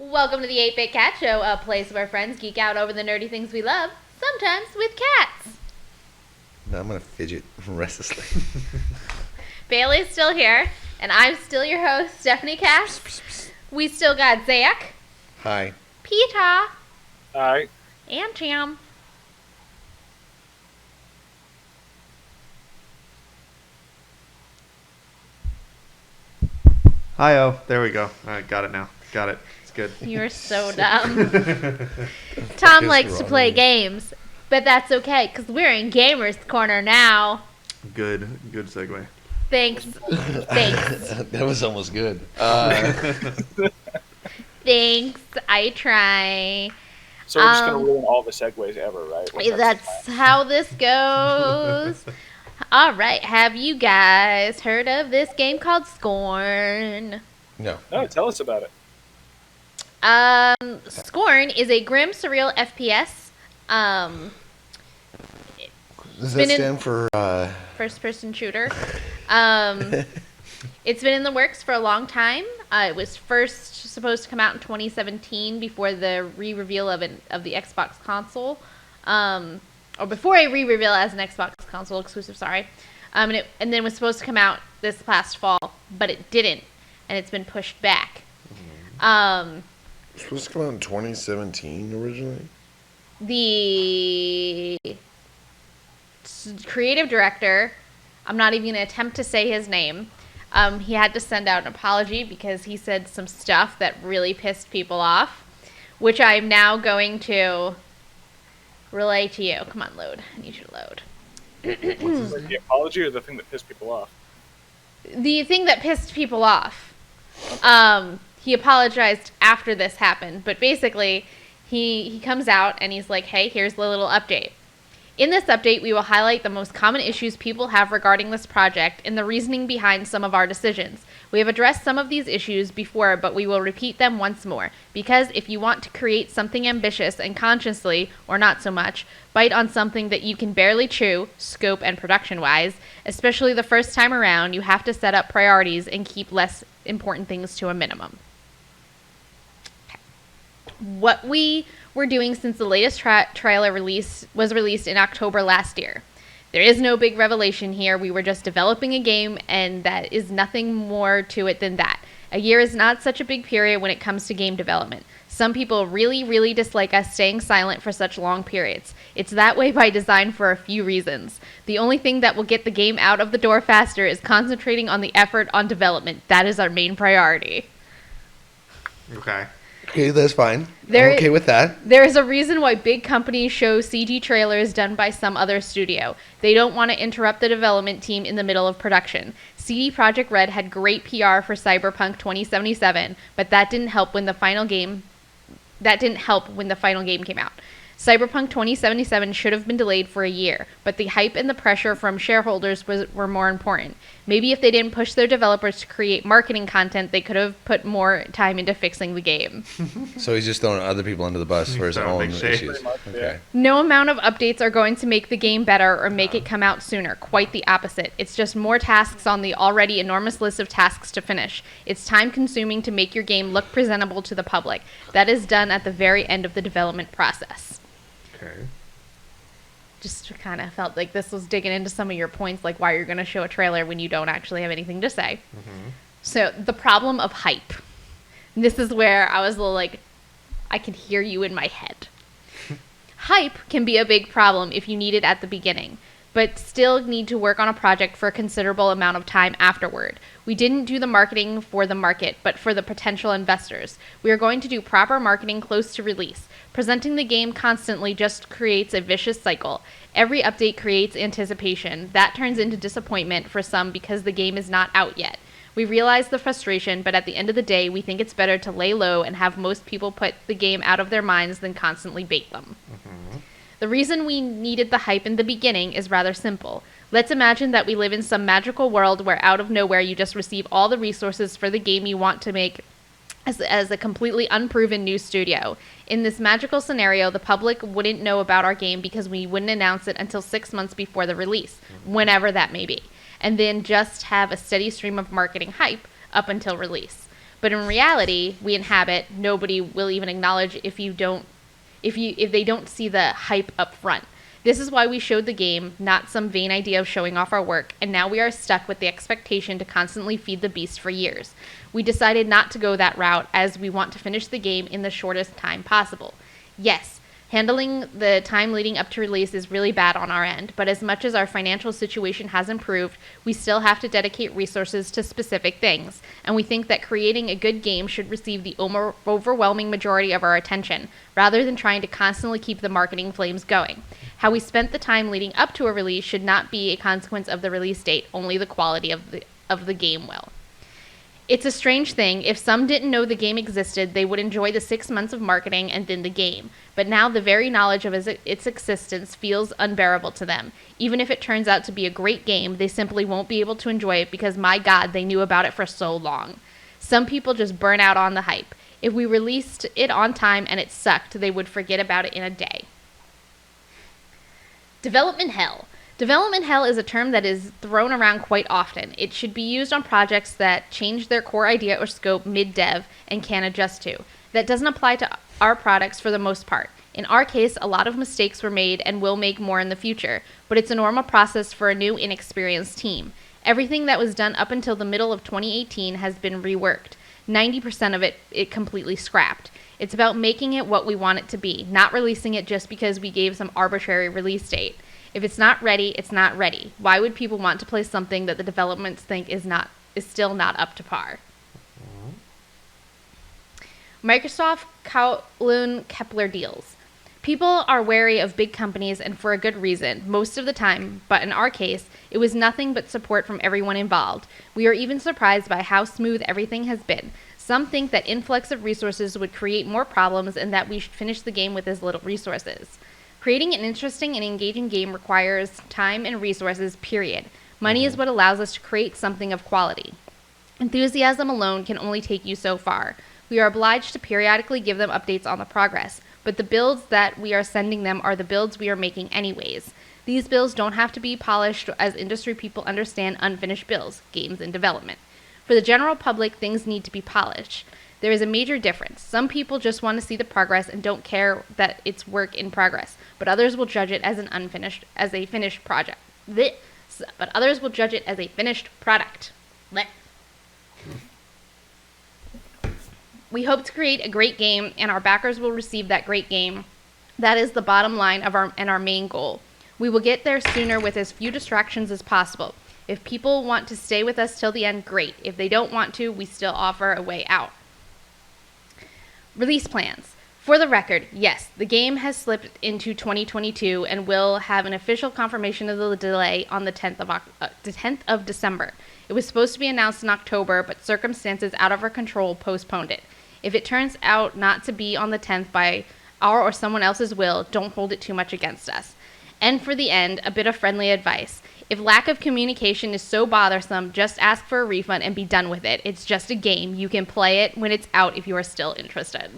Welcome to the 8-Bit Cat Show, a place where friends geek out over the nerdy things we love, sometimes with cats. Now I'm going to fidget restlessly. Bailey's still here, and I'm still your host, Stephanie Cass. We still got Zach. Hi. Peter. Hi. And Tim. Hi-oh. There we go. All right, got it now. Got it. It's good. You're so dumb. Tom likes to play games, but that's okay, because we're in Gamer's Corner now. Good segue. Thanks. Thanks. That was almost good. Thanks. I try. So we're just going to ruin all the segues ever, right? That's how this goes. All right. Have you guys heard of this game called Scorn? No. No, tell us about it. Scorn is a grim, surreal FPS. Does that stand for... First-person shooter. It's been in the works for a long time. It was first supposed to come out in 2017 before the re-reveal of the Xbox console. Or before a re-reveal as an Xbox console exclusive, sorry. And then was supposed to come out this past fall, but it didn't. And it's been pushed back. It's supposed to come out in 2017 originally? The creative director, I'm not even going to attempt to say his name, he had to send out an apology because he said some stuff that really pissed people off, which I'm now going to relay to you. Come on, load. I need you to load. Like the apology or the thing that pissed people off? The thing that pissed people off. He apologized after this happened, but basically he comes out and he's like, hey, here's the little update. In this update, we will highlight the most common issues people have regarding this project and the reasoning behind some of our decisions. We have addressed some of these issues before, but we will repeat them once more. Because if you want to create something ambitious and consciously, or not so much, bite on something that you can barely chew, scope and production-wise, especially the first time around, you have to set up priorities and keep less important things to a minimum. What we were doing since the latest trailer was released in October last year. There is no big revelation here. We were just developing a game, and that is nothing more to it than that. A year is not such a big period when it comes to game development. Some people really, really dislike us staying silent for such long periods. It's that way by design for a few reasons. The only thing that will get the game out of the door faster is concentrating on the effort on development. That is our main priority. Okay. Okay, that's fine. I'm okay with that. There is a reason why big companies show CG trailers done by some other studio. They don't want to interrupt the development team in the middle of production. CD Projekt Red had great PR for Cyberpunk 2077, but that didn't help when the final game came out. Cyberpunk 2077 should have been delayed for a year, but the hype and the pressure from shareholders were more important. Maybe if they didn't push their developers to create marketing content, they could have put more time into fixing the game. So he's just throwing other people under the bus for his own issues. Okay. No amount of updates are going to make the game better or make it come out sooner. Quite the opposite. It's just more tasks on the already enormous list of tasks to finish. It's time-consuming to make your game look presentable to the public. That is done at the very end of the development process. Okay. Just kind of felt like this was digging into some of your points, like why you're going to show a trailer when you don't actually have anything to say. Mm-hmm. So the problem of hype. This is where I was a little like, I can hear you in my head. Hype can be a big problem if you need it at the beginning, but still need to work on a project for a considerable amount of time afterward. We didn't do the marketing for the market, but for the potential investors. We are going to do proper marketing close to release. Presenting the game constantly just creates a vicious cycle. Every update creates anticipation. That turns into disappointment for some because the game is not out yet. We realize the frustration, but at the end of the day, we think it's better to lay low and have most people put the game out of their minds than constantly bait them. Mm-hmm. The reason we needed the hype in the beginning is rather simple. Let's imagine that we live in some magical world where out of nowhere you just receive all the resources for the game you want to make as a completely unproven new studio. In this magical scenario, the public wouldn't know about our game because we wouldn't announce it until 6 months before the release, whenever that may be, and then just have a steady stream of marketing hype up until release. But in reality, we inhabit, nobody will even acknowledge if they don't see the hype up front. This is why we showed the game, not some vain idea of showing off our work, and now we are stuck with the expectation to constantly feed the beast for years. We decided not to go that route as we want to finish the game in the shortest time possible. Yes, handling the time leading up to release is really bad on our end, but as much as our financial situation has improved, we still have to dedicate resources to specific things, and we think that creating a good game should receive the overwhelming majority of our attention, rather than trying to constantly keep the marketing flames going. How we spent the time leading up to a release should not be a consequence of the release date, only the quality of the game will. It's a strange thing. If some didn't know the game existed, they would enjoy the 6 months of marketing and then the game. But now the very knowledge of its existence feels unbearable to them. Even if it turns out to be a great game, they simply won't be able to enjoy it because, my God, they knew about it for so long. Some people just burn out on the hype. If we released it on time and it sucked, they would forget about it in a day. Development hell. Development hell is a term that is thrown around quite often. It should be used on projects that change their core idea or scope mid-dev and can adjust to. That doesn't apply to our products for the most part. In our case, a lot of mistakes were made and will make more in the future, but it's a normal process for a new, inexperienced team. Everything that was done up until the middle of 2018 has been reworked. 90% of it completely scrapped. It's about making it what we want it to be, not releasing it just because we gave some arbitrary release date. If it's not ready, it's not ready. Why would people want to play something that the developments think is still not up to par? Microsoft Kowloon Kepler deals. People are wary of big companies, and for a good reason, most of the time, but in our case, it was nothing but support from everyone involved. We are even surprised by how smooth everything has been. Some think that influx of resources would create more problems and that we should finish the game with as little resources. Creating an interesting and engaging game requires time and resources, period. Money is what allows us to create something of quality. Enthusiasm alone can only take you so far. We are obliged to periodically give them updates on the progress, but the builds that we are sending them are the builds we are making anyways. These builds don't have to be polished, as industry people understand unfinished builds, games in development. For the general public, things need to be polished. There is a major difference. Some people just want to see the progress and don't care that it's work in progress, but others will judge it as a finished project. But others will judge it as a finished product. We hope to create a great game, and our backers will receive that great game. That is the bottom line of our main goal. We will get there sooner with as few distractions as possible. If people want to stay with us till the end, great. If they don't want to, we still offer a way out. Release plans. For the record, yes, the game has slipped into 2022 and will have an official confirmation of the delay on the 10th of December. It was supposed to be announced in October, but circumstances out of our control postponed it. If it turns out not to be on the 10th by our or someone else's will, don't hold it too much against us. And for the end, a bit of friendly advice. If lack of communication is so bothersome, just ask for a refund and be done with it. It's just a game. You can play it when it's out if you are still interested.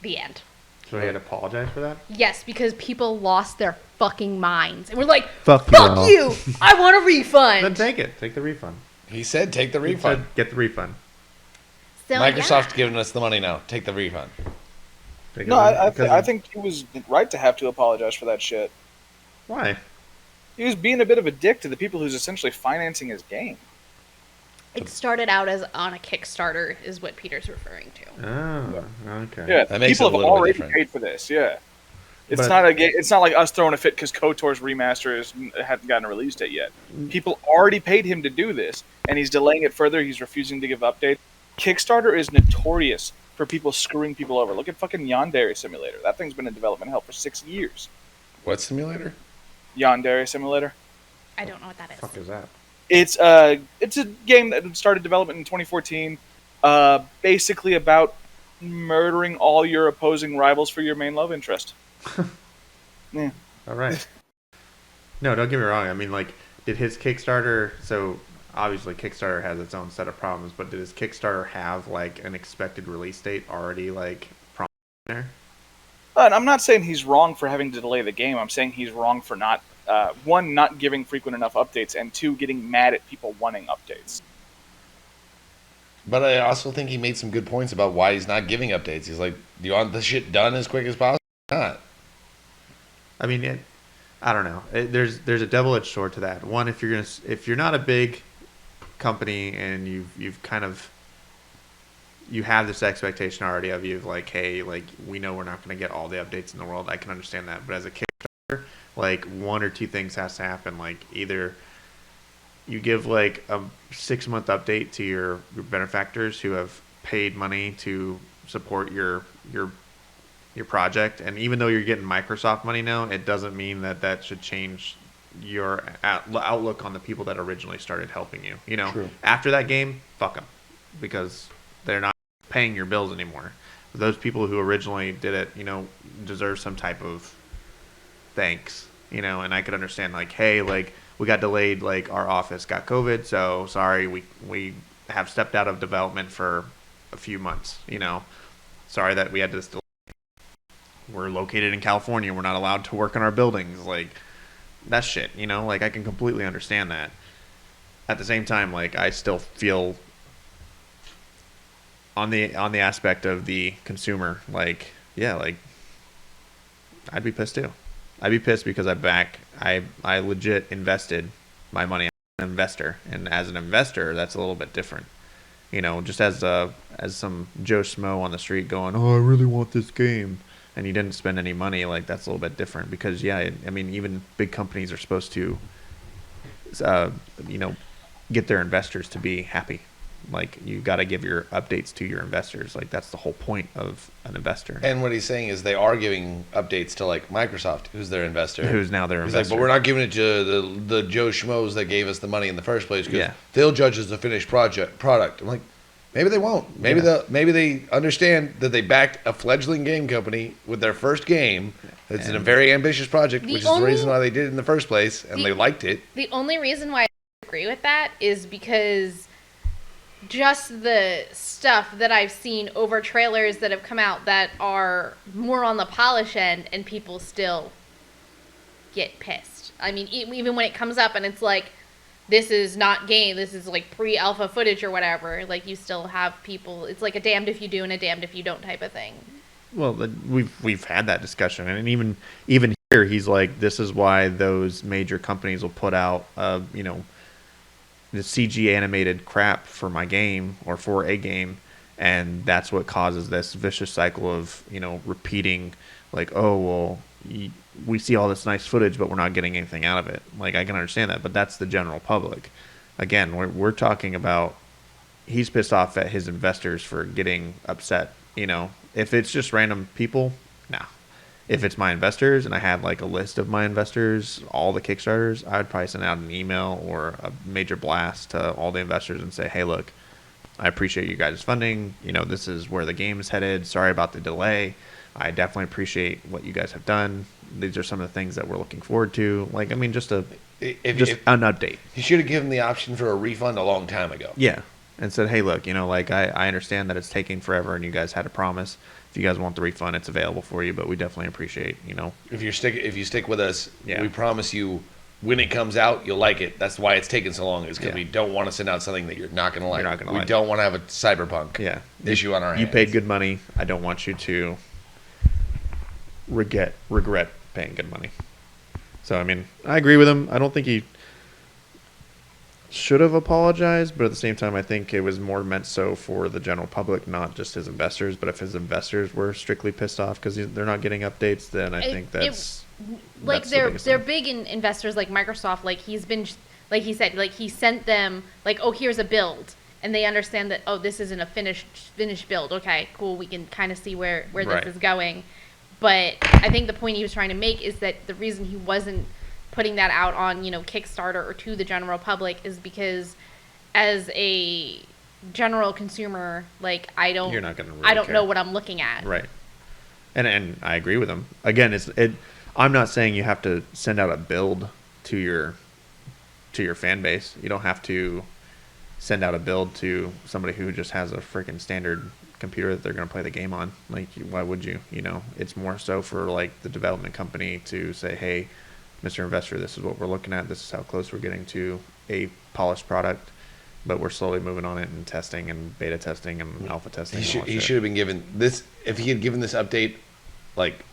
The end. So he had to apologize for that? Yes, because people lost their fucking minds. And we're like, Fuck you! I want a refund! Then take it. Take the refund. He said take the He refund. said, get the refund. So, Microsoft's giving us the money now. Take the refund. No, I think he was right to have to apologize for that shit. Why? He was being a bit of a dick to the people who's essentially financing his game. It started out as on a Kickstarter, is what Peter's referring to. Oh, okay. Yeah, That makes people it a have little bit already different. paid for this. Yeah, it's But- not a game. It's not like us throwing a fit because KOTOR's remaster hadn't gotten a release date yet. People already paid him to do this, and he's delaying it further. He's refusing to give updates. Kickstarter is notorious for people screwing people over. Look at fucking Yandere Simulator. That thing's been in development hell for 6 years. What simulator? Yandere Simulator. I don't know what that is. What the fuck is that? It's a game that started development in 2014. Basically about murdering all your opposing rivals for your main love interest. Yeah. All right. No, don't get me wrong. I mean, like, did his Kickstarter... So, obviously, Kickstarter has its own set of problems, but did his Kickstarter have, like, an expected release date already, like, promised there? And I'm not saying he's wrong for having to delay the game. I'm saying he's wrong for not, one, not giving frequent enough updates, and two, getting mad at people wanting updates. But I also think he made some good points about why he's not giving updates. He's like, "Do you want the shit done as quick as possible?" Not. I mean, I don't know. There's a double-edged sword to that. One, if you're not a big company and you've kind of you have this expectation already of you of like, hey, like we know we're not going to get all the updates in the world. I can understand that, but as a Kickstarter, like one or two things has to happen. Like either you give like a 6-month update to your benefactors who have paid money to support your project, and even though you're getting Microsoft money now, it doesn't mean that should change your outlook on the people that originally started helping you. You know, True. After that game, fuck them, because they're not paying your bills anymore. Those people who originally did it, deserve some type of thanks. And I could understand like, hey, like we got delayed, like our office got COVID, so sorry, we have stepped out of development for a few months. Sorry that we had this delay. We're located in California. We're not allowed to work in our buildings. Like, that shit, Like, I can completely understand that. At the same time, like, I still feel on the aspect of the consumer, like, yeah, like, I'd be pissed too. I'd be pissed because I legit invested my money. I'm an investor, and as an investor, that's a little bit different. Just as some Joe Schmo on the street going, oh, I really want this game, and you didn't spend any money, like that's a little bit different because even big companies are supposed to get their investors to be happy. Like you got to give your updates to your investors. Like that's the whole point of an investor. And what he's saying is they are giving updates to like Microsoft, who's their investor. Who's now their He's investor. like, but we're not giving it to the Joe Schmoes that gave us the money in the first place because Yeah. they'll judge as a finished product. I'm like, maybe they won't. Maybe they understand that they backed a fledgling game company with their first game. It's a very ambitious project, which is the reason why they did it in the first place, and they liked it. The only reason why I agree with that is because just the stuff that I've seen over trailers that have come out that are more on the polish end, and people still get pissed. I mean, even when it comes up and it's like, this is not game, this is like pre-alpha footage or whatever, like you still have people, it's like a damned if you do and a damned if you don't type of thing. Well, we've had that discussion, and even here, he's like, this is why those major companies will put out, the CG animated crap for my game or for a game, and that's what causes this vicious cycle of repeating, like, oh well, we see all this nice footage, but we're not getting anything out of it. Like I can understand that, but that's the general public. Again, we're talking about he's pissed off at his investors for getting upset. If it's just random people, nah. If it's my investors and I had like a list of my investors, all the Kickstarters, I would probably send out an email or a major blast to all the investors and say, hey, look, I appreciate you guys' funding. This is where the game is headed. Sorry about the delay. I definitely appreciate what you guys have done. These are some of the things that we're looking forward to. Like, I mean, just an update. You should have given the option for a refund a long time ago. Yeah. And said, hey, look, like I understand that it's taking forever and you guys had a promise. If you guys want the refund, it's available for you, but we definitely appreciate, If you stick with us, Yeah. we promise you when it comes out, you'll like it. That's why it's taking so long, is because Yeah. we don't want to send out something that you're not going to like. You're not gonna we like. don't want to have a cyberpunk issue on our hands. You paid good money. I don't want you to regret paying good money. So, I mean, I agree with him. I don't think he should have apologized, but at the same time, I think it was more meant so for the general public, not just his investors. But if his investors were strictly pissed off because they're not getting updates, then I think that's like that's the biggest they're thing. big investors like Microsoft. Like he's been, like he said, like he sent them like, oh, here's a build, and they understand that, oh, this isn't a finished build. Okay, cool, we can kind of see where Right. this is going. But I think the point he was trying to make is that the reason he wasn't putting that out on Kickstarter or to the general public is because as a general consumer, like You're not gonna really I don't care. know what I'm looking at. Right. And I agree with him. Again, I'm not saying you have to send out a build to your fan base. You don't have to send out a build to somebody who just has a freaking standard computer that they're going to play the game on. Like, why would you? It's more so for like the development company to say, hey, Mr. Investor, this is what we're looking at. This is how close we're getting to a polished product. but we're slowly moving on it and testing and beta testing and alpha testing. He should have been given this. If he had given this update like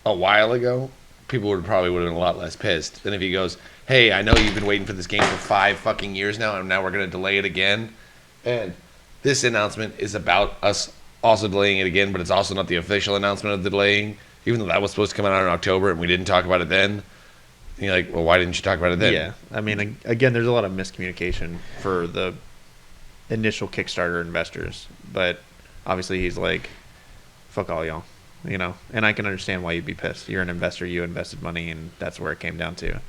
a while ago, people would have been a lot less pissed than if he goes, "Hey, I know you've been waiting for this game for 5 fucking years now, and now we're going to delay it again." And this announcement is about us also delaying it again, but it's also not the official announcement of the delaying, even though that was supposed to come out in October and we didn't talk about it then. And you're like, well, why didn't you talk about it then? Yeah, I mean, again, there's a lot of miscommunication for the initial Kickstarter investors, but obviously he's like, fuck all y'all, you know, and I can understand why you'd be pissed. You're an investor, you invested money, and that's where it came down to.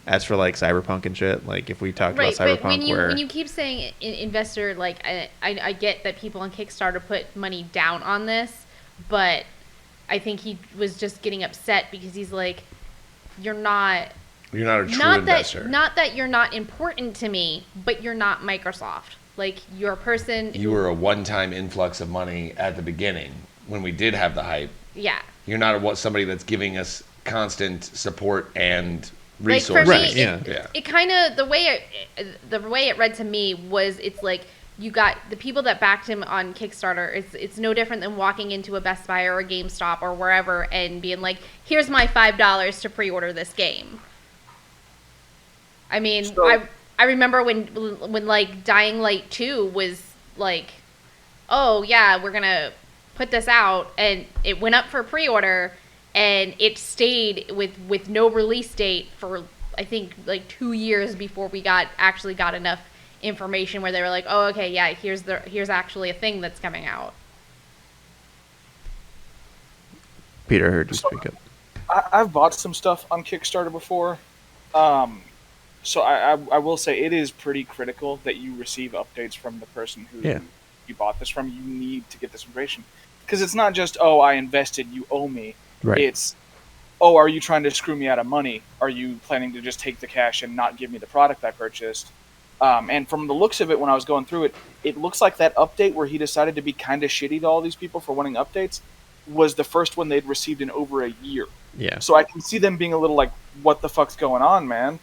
As for like Cyberpunk and shit, like if we talked about Cyberpunk, but when you keep saying investor, like I get that people on Kickstarter put money down on this, but I think he was just getting upset because he's like, you're not a true investor. Not that you're not important to me, but you're not Microsoft. Like, you're a person. You were a one-time influx of money at the beginning when we did have the hype. Yeah. You're not somebody that's giving us constant support and resources. Like for me, it kind of, the way it read to me was, it's like, you got the people that backed him on Kickstarter. It's no different than walking into a Best Buy or a GameStop or wherever and being like, here's my $5 to pre-order this game. I mean, so, I remember when like Dying Light 2 was like, oh yeah, we're gonna put this out, and it went up for pre-order, and it stayed with no release date for I think like 2 years before we actually got enough information where they were like, oh, okay, yeah, here's actually a thing that's coming out. Peter, I heard you speak up. I've bought some stuff on Kickstarter before, so I will say it is pretty critical that you receive updates from the person who you bought this from. You need to get this information, because it's not just, oh, I invested, you owe me. Right. It's, oh, are you trying to screw me out of money? Are you planning to just take the cash and not give me the product I purchased? And from the looks of it, when I was going through it, it looks like that update where he decided to be kind of shitty to all these people for wanting updates was the first one they'd received in over a year. Yeah. So I can see them being a little like, what the fuck's going on, man?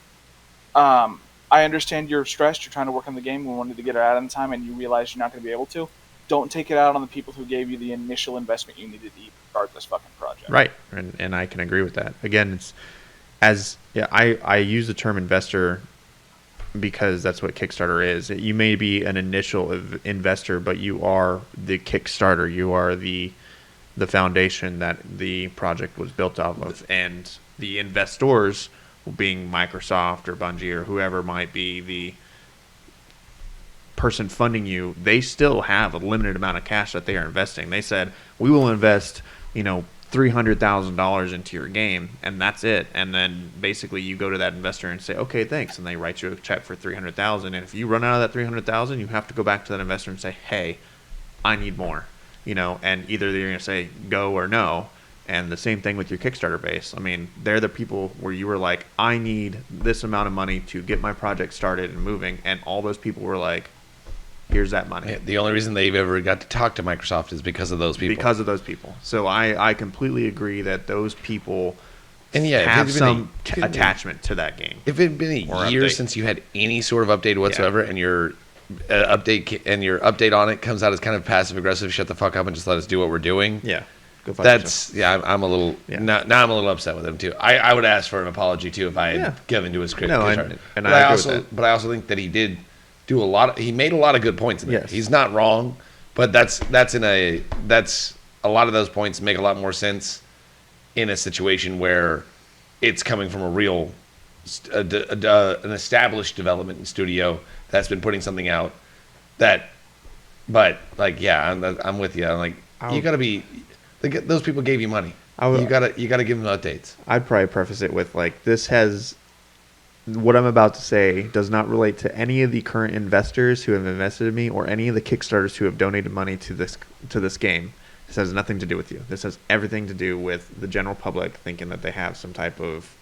I understand you're stressed, you're trying to work on the game, we wanted to get it out on time, and you realize you're not going to be able to. Don't take it out on the people who gave you the initial investment you needed to even start this fucking project. Right, and I can agree with that. Again, I use the term investor because that's what Kickstarter is. You may be an initial investor, but you are the Kickstarter. You are the foundation that the project was built off of, and the investors, being Microsoft or Bungie or whoever might be the person funding you, they still have a limited amount of cash that they are investing. They said, we will invest, $300,000 into your game, and that's it. And then basically you go to that investor and say, okay, thanks, and they write you a check for $300,000. And if you run out of that $300,000, you have to go back to that investor and say, hey, I need more. And either they're going to say go or no. And the same thing with your Kickstarter base. I mean, they're the people where you were like, I need this amount of money to get my project started and moving. And all those people were like, here's that money. Yeah, the only reason they've ever got to talk to Microsoft is because of those people. Because of those people. So I completely agree that those people have some attachment to that game. If it had been a year since you had any sort of update whatsoever, and your update on it comes out as kind of passive aggressive, shut the fuck up and just let us do what we're doing. Yeah. I'm a little now I'm a little upset with him too. I would ask for an apology too if I had given to his credit. But I also think that he did do he made a lot of good points in there. Yes. He's not wrong, but that's a lot of those points make a lot more sense in a situation where it's coming from a real an established development studio that's been putting something out I'm with you. I'm like, you got to be. Those people gave you money. You gotta give them updates. I'd probably preface it with like, what I'm about to say does not relate to any of the current investors who have invested in me or any of the Kickstarters who have donated money to this game. This has nothing to do with you. This has everything to do with the general public thinking that they have some type of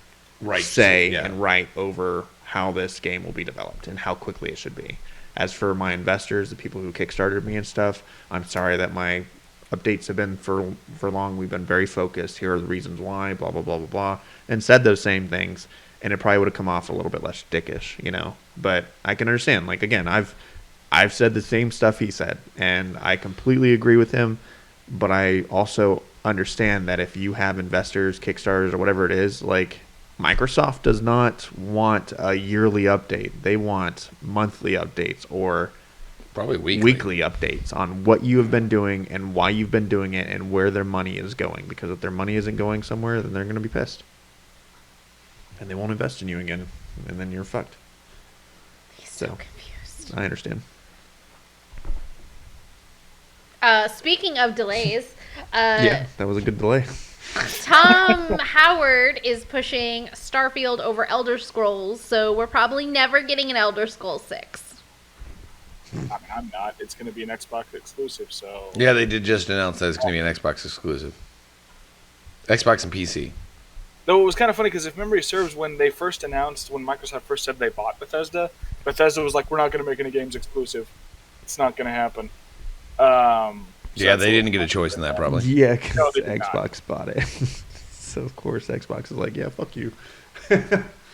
say and right over how this game will be developed and how quickly it should be. As for my investors, the people who Kickstarted me and stuff, I'm sorry that my updates have been for long. We've been very focused. Here are the reasons why, blah, blah, blah, blah, blah, and said those same things. and it probably would have come off a little bit less dickish, you know. But I can understand. Like, again, I've said the same stuff he said, and I completely agree with him. But I also understand that if you have investors, Kickstarters, or whatever it is, like, Microsoft does not want a yearly update. They want monthly updates or probably weekly updates on what you have been doing and why you've been doing it and where their money is going. Because if their money isn't going somewhere, then they're going to be pissed. And they won't invest in you again. And then you're fucked. He's so confused. I understand. Speaking of delays, yeah, that was a good delay. Tom Howard is pushing Starfield over Elder Scrolls, so we're probably never getting an Elder Scrolls 6. I mean, I'm not. It's going to be an Xbox exclusive, so... Yeah, they did just announce that it's going to be an Xbox exclusive. Xbox and PC. Though it was kind of funny, because if memory serves, when Microsoft first said they bought Bethesda was like, we're not going to make any games exclusive. It's not going to happen. Yeah, they didn't get a choice in that, probably. Yeah, because Xbox bought it. So, of course, Xbox is like, yeah, fuck you.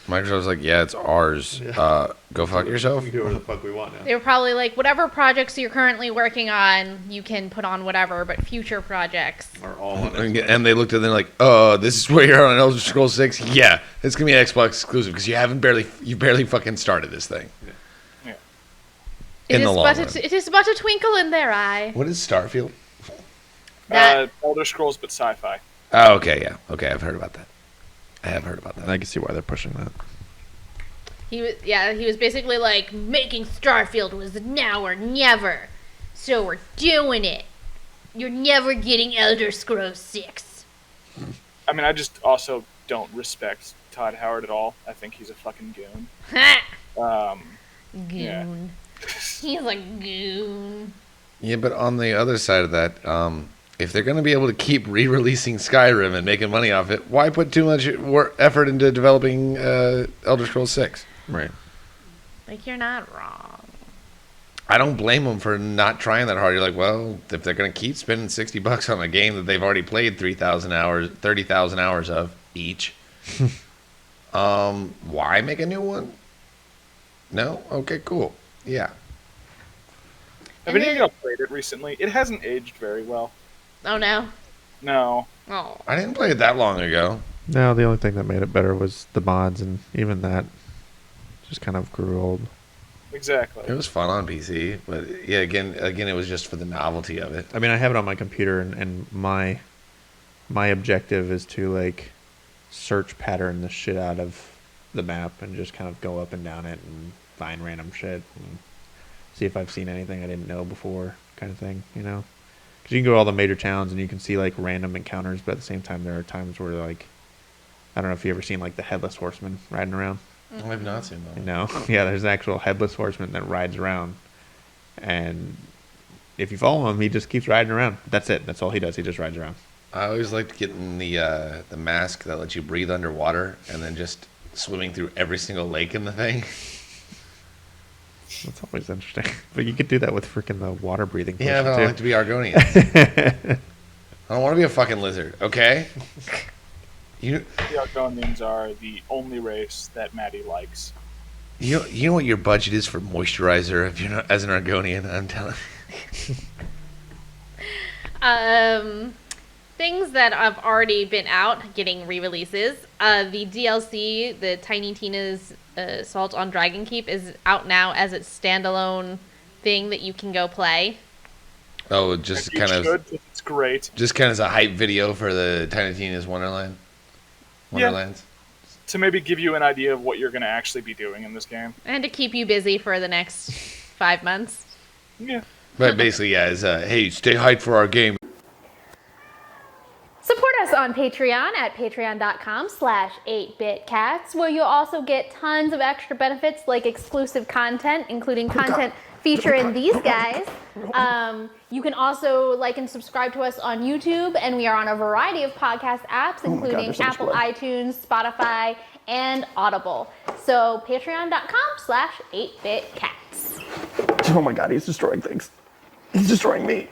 Microsoft's like, yeah, it's ours. Yeah. Go fuck yourself. We can do whatever the fuck we want now. They were probably like, whatever projects you're currently working on, you can put on whatever, but future projects are all on Xbox. And they looked at them like, this is where you're on Elder Scrolls 6? Yeah, it's going to be an Xbox exclusive because you barely fucking started this thing. Yeah. In the long run. It is but a twinkle in their eye. What is Starfield? Elder Scrolls, but sci-fi. Oh, okay, yeah. Okay, I've heard about that. I can see why they're pushing that. He was basically like, making Starfield was now or never. So we're doing it. You're never getting Elder Scrolls 6. I mean, I just also don't respect Todd Howard at all. I think he's a fucking goon. Goon. Yeah. He's a goon. Yeah, but on the other side of that, if they're going to be able to keep re-releasing Skyrim and making money off it, why put too much effort into developing Elder Scrolls 6? Right. Like, you're not wrong. I don't blame them for not trying that hard. You're like, well, if they're going to keep spending $60 on a game that they've already played 30,000 hours of each, why make a new one? No? Okay, cool. Yeah. Have any of y'all played it recently? It hasn't aged very well. Oh, no? No. Oh. I didn't play it that long ago. No, the only thing that made it better was the mods, and even that just kind of grew old. Exactly. It was fun on PC, but yeah, again, it was just for the novelty of it. I mean, I have it on my computer, and my objective is to, like, search pattern the shit out of the map and just kind of go up and down it and find random shit and see if I've seen anything I didn't know before, kind of thing, you know? Because you can go to all the major towns and you can see, like, random encounters, but at the same time, there are times where, like, I don't know if you've ever seen, like, the Headless Horseman riding around. I've not seen that. No. Yeah, there's an actual Headless Horseman that rides around. And if you follow him, he just keeps riding around. That's it. That's all he does. He just rides around. I always liked getting the mask that lets you breathe underwater and then just swimming through every single lake in the thing. That's always interesting. But you could do that with freaking the water breathing potion, Yeah, but I like to be Argonian. I don't want to be a fucking lizard, okay? The Argonians are the only race that Maddie likes. You know what your budget is for moisturizer if you're not as an Argonian? I'm telling you. Things that have already been out, getting re-releases. The DLC, the Tiny Tina's Assault on Dragon Keep, is out now as its standalone thing that you can go play. Oh, just kind of. It's great. Just kind of as a hype video for the Tiny Tina's Wonderlands. Yeah. To maybe give you an idea of what you're going to actually be doing in this game. And to keep you busy for the next 5 months. Yeah. But basically, yeah, it's hey, stay hyped for our game. Support us on Patreon at patreon.com/8bitcats, where you'll also get tons of extra benefits like exclusive content, including content featuring these guys. You can also like and subscribe to us on YouTube, and we are on a variety of podcast apps, including Apple, iTunes, Spotify, and Audible. So patreon.com/8bitcats. Oh my god, he's destroying things. He's destroying me.